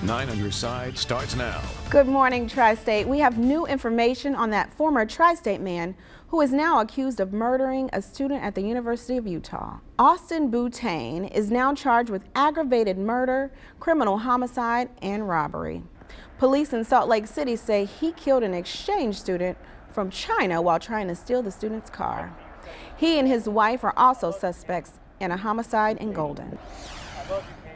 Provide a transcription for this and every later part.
9 on Your Side starts now. Good morning, Tri-State. We have new information on that former Tri-State man who is now accused of murdering a student at the University of Utah. Austin Boutain is now charged with aggravated murder, criminal homicide, and robbery. Police in Salt Lake City say he killed an exchange student from China while trying to steal the student's car. He and his wife are also suspects in a homicide in Golden.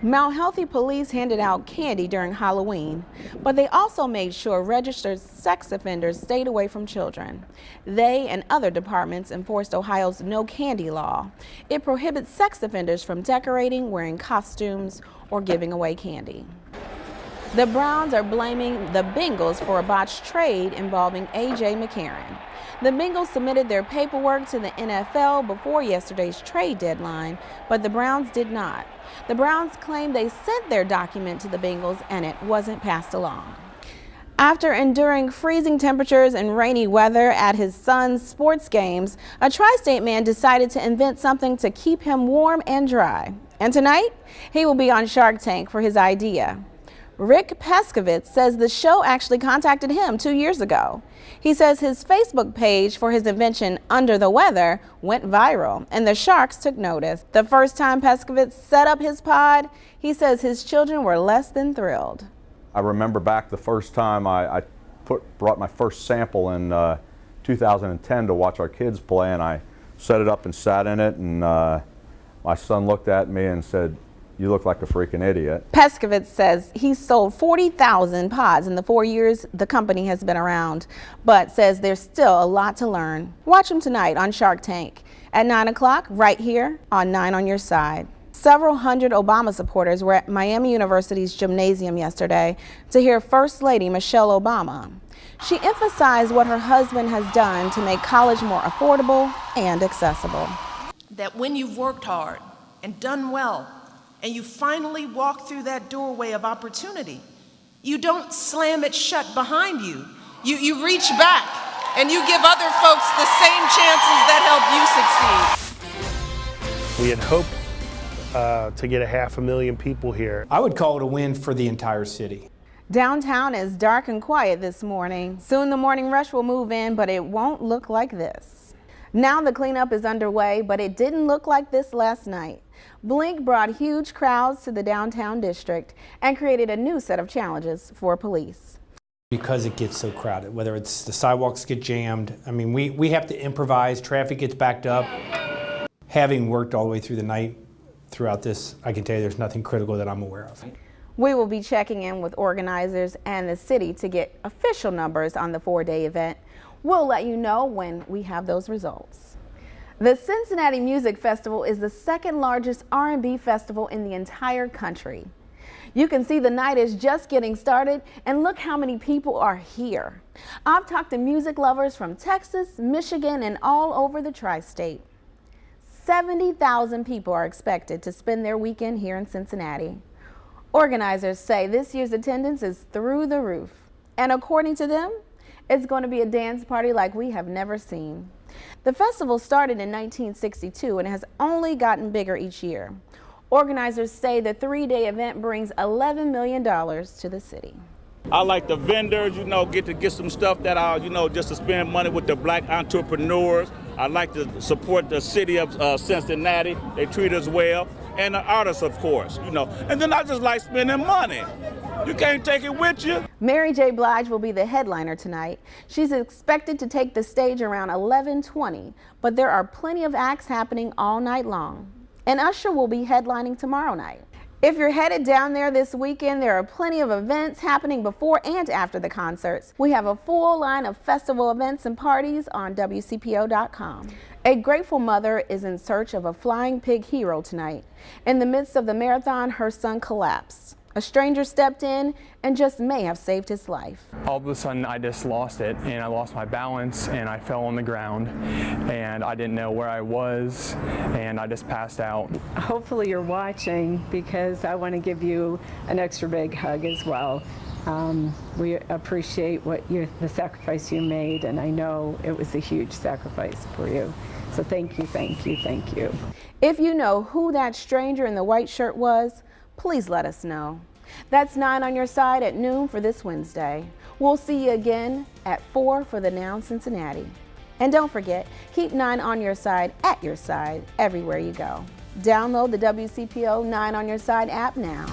Mount Healthy police handed out candy during Halloween, but they also made sure registered sex offenders stayed away from children. They and other departments enforced Ohio's no candy law. It prohibits sex offenders from decorating, wearing costumes, or giving away candy. The Browns are blaming the Bengals for a botched trade involving A.J. McCarron. The Bengals submitted their paperwork to the NFL before yesterday's trade deadline, but the Browns did not. The Browns claim they sent their document to the Bengals and it wasn't passed along. After enduring freezing temperatures and rainy weather at his son's sports games, a Tri-State man decided to invent something to keep him warm and dry. And tonight, he will be on Shark Tank for his idea. Rick Peskovitz says the show actually contacted him 2 years ago. He says his Facebook page for his invention, Under the Weather, went viral, and the sharks took notice. The first time Peskovitz set up his pod, he says his children were less than thrilled. I remember back the first time I brought my first sample in 2010 to watch our kids play, and I set it up and sat in it, and my son looked at me and said, "You look like a freaking idiot." Peskovitz says he's sold 40,000 pods in the 4 years the company has been around, but says there's still a lot to learn. Watch him tonight on Shark Tank at 9 o'clock right here on 9 on Your Side. Several hundred Obama supporters were at Miami University's gymnasium yesterday to hear First Lady Michelle Obama. She emphasized what her husband has done to make college more affordable and accessible. That when you've worked hard and done well, and you finally walk through that doorway of opportunity, you don't slam it shut behind you. You reach back and you give other folks the same chances that help you succeed. We had hoped to get 500,000 people here. I would call it a win for the entire city. Downtown is dark and quiet this morning. Soon the morning rush will move in, but it won't look like this. Now the cleanup is underway, but it didn't look like this last night. Blink brought huge crowds to the downtown district and created a new set of challenges for police. Because it gets so crowded, whether it's the sidewalks get jammed, I mean, we have to improvise, traffic gets backed up. Having worked all the way through the night throughout this, I can tell you there's nothing critical that I'm aware of. We will be checking in with organizers and the city to get official numbers on the 4-day event. We'll let you know when we have those results. The Cincinnati Music Festival is the second largest R&B festival in the entire country. You can see the night is just getting started, and look how many people are here. I've talked to music lovers from Texas, Michigan, and all over the Tri-State. 70,000 people are expected to spend their weekend here in Cincinnati. Organizers say this year's attendance is through the roof, and according to them, it's going to be a dance party like we have never seen. The festival started in 1962 and has only gotten bigger each year. Organizers say the 3-day event brings $11 million to the city. I like the vendors, get some stuff that just to spend money with the black entrepreneurs. I like to support the city of Cincinnati. They treat us well. And the artists, of course, And then I just like spending money. You can't take it with you. Mary J. Blige will be the headliner tonight. She's expected to take the stage around 11:20, but there are plenty of acts happening all night long. And Usher will be headlining tomorrow night. If you're headed down there this weekend, there are plenty of events happening before and after the concerts. We have a full line of festival events and parties on WCPO.com. A grateful mother is in search of a flying pig hero tonight. In the midst of the marathon, her son collapsed. A stranger stepped in and just may have saved his life. All of a sudden I just lost it, and I lost my balance, and I fell on the ground, and I didn't know where I was, and I just passed out. Hopefully you're watching, because I want to give you an extra big hug as well. We appreciate the sacrifice you made, and I know it was a huge sacrifice for you. So thank you, thank you, thank you. If you know who that stranger in the white shirt was, please let us know. That's 9 on Your Side at noon for this Wednesday. We'll see you again at 4 for the Now Cincinnati. And don't forget, keep 9 on Your Side at your side everywhere you go. Download the WCPO 9 on Your Side app now.